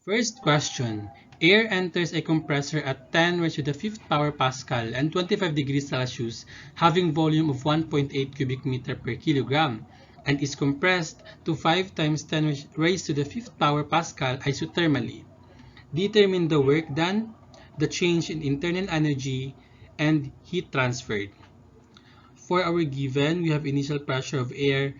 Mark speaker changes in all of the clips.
Speaker 1: First question. Air enters a compressor at 10 raised to the 5th power Pascal and 25 degrees Celsius, having volume of 1.8 cubic meter per kilogram, and is compressed to 5 times 10 raised to the 5th power Pascal isothermally. Determine the work done, the change in internal energy, and heat transferred. For our given, we have initial pressure of air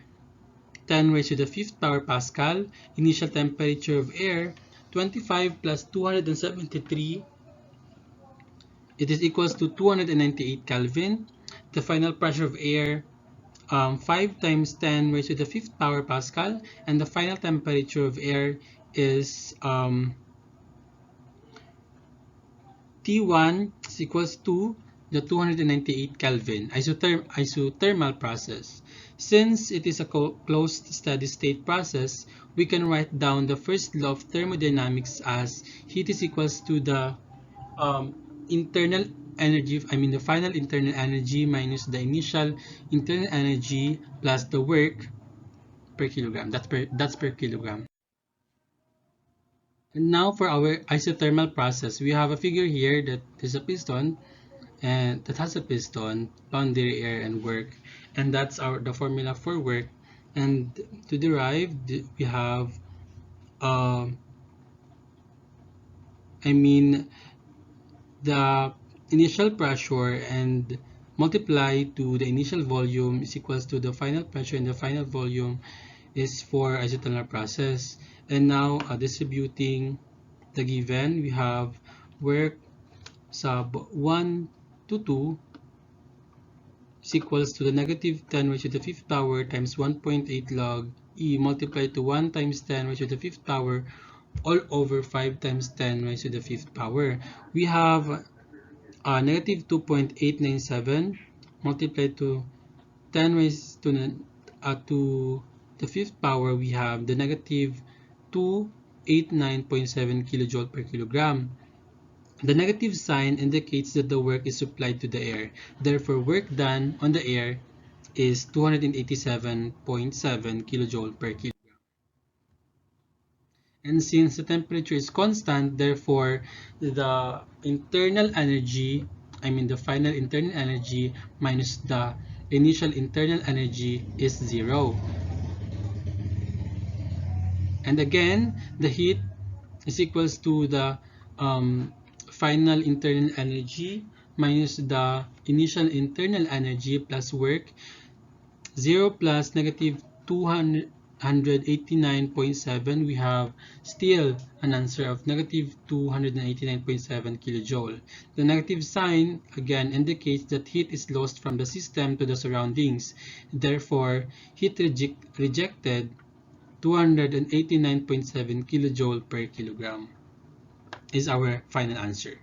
Speaker 1: 10 raised to the 5th power Pascal, initial temperature of air 25 plus 273, it is equals to 298 Kelvin. The final pressure of air 5 times 10 raised to the 5th power Pascal, and the final temperature of air is T1 is equals to the 298 Kelvin isothermal process. Since it is a closed steady state process, we can write down the first law of thermodynamics as heat is equals to the internal energy, the final internal energy minus the initial internal energy plus the work per kilogram. That's per kilogram. And now for our isothermal process, we have a figure here that is a piston and that has a piston, boundary air and work, and that's the formula for work. And to derive, we have the initial pressure and multiply to the initial volume is equals to the final pressure, and the final volume is for isothermal process. And now distributing the given, we have work sub 1 to 2 is equals to the negative 10 raised to the 5th power times 1.8 log E multiplied to 1 times 10 raised to the 5th power all over 5 times 10 raised to the 5th power. We have negative 2.897 multiplied to 10 raised to the 5th power. We have the negative 289.7 kilojoule per kilogram. The negative sign indicates that the work is supplied to the air. Therefore, work done on the air is 287.7 kilojoule per kilogram. And since the temperature is constant, therefore the internal energy, the final internal energy minus the initial internal energy is 0. And again, the heat is equals to the final internal energy minus the initial internal energy plus work. 0 plus negative 289.7, we have still an answer of negative 289.7 kilojoule. The negative sign again indicates that heat is lost from the system to the surroundings. Therefore, heat rejected 289.7 kilojoule per kilogram is our final answer.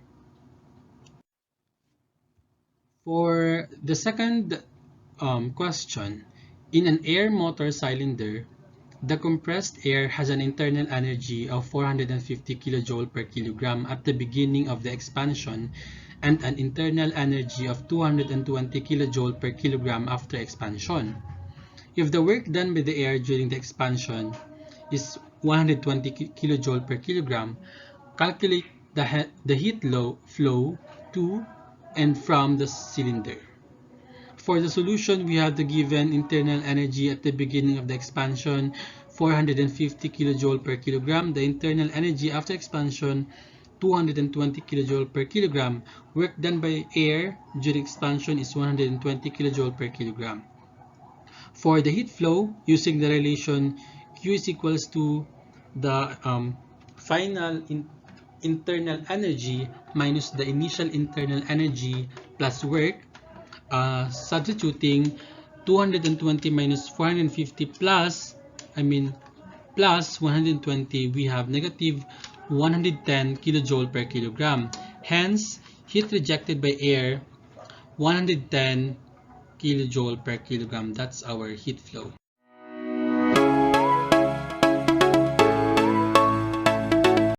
Speaker 1: For the second question, in an air motor cylinder, the compressed air has an internal energy of 450 kilojoule per kilogram at the beginning of the expansion and an internal energy of 220 kilojoule per kilogram after expansion. If the work done by the air during the expansion is 120 kilojoule per kilogram, calculate the heat flow to and from the cylinder. For the solution, we have the given internal energy at the beginning of the expansion, 450 kilojoule per kilogram. The internal energy after expansion, 220 kilojoule per kilogram. Work done by air during expansion is 120 kilojoule per kilogram. For the heat flow, using the relation Q is equals to the final internal energy minus the initial internal energy plus work, substituting 220 minus 450 plus 120, we have negative 110 kilojoule per kilogram. Hence, heat rejected by air 110 kilojoule per kilogram. That's our heat flow.